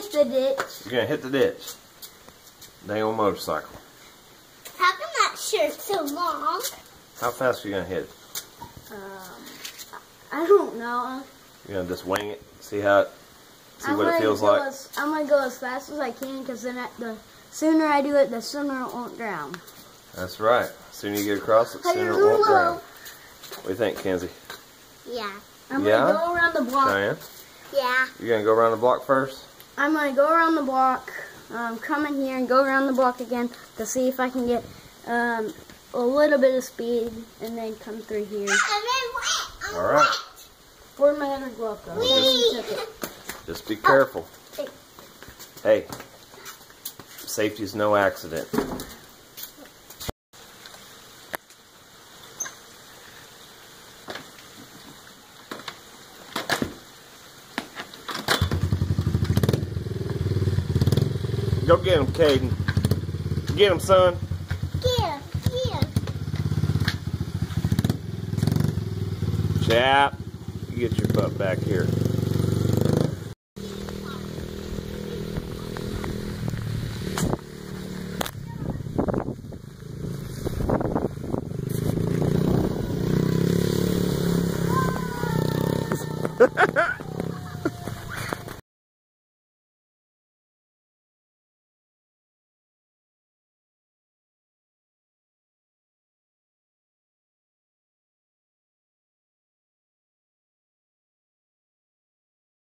hit the ditch. You're gonna hit the ditch. Dang old motorcycle. How come that shirt's so long? How fast are you gonna hit it? I don't know. You're gonna just wing it, see what it feels like. I'm gonna go as fast as I can, because then the sooner I do it, the sooner it won't drown. That's right. The sooner you get across it, the sooner it won't drown. What do you think, Kenzie? Yeah. I'm gonna go around the block. Cheyenne? Yeah. You're gonna go around the block first? I'm gonna go around the block, come in here and go around the block again to see if I can get a little bit of speed, and then come through here. All right. Where'd my other glove go? Just be careful. Hey, safety is no accident. Go get him, Kaden. Get him, son. Get him. Chap, you get your butt back here.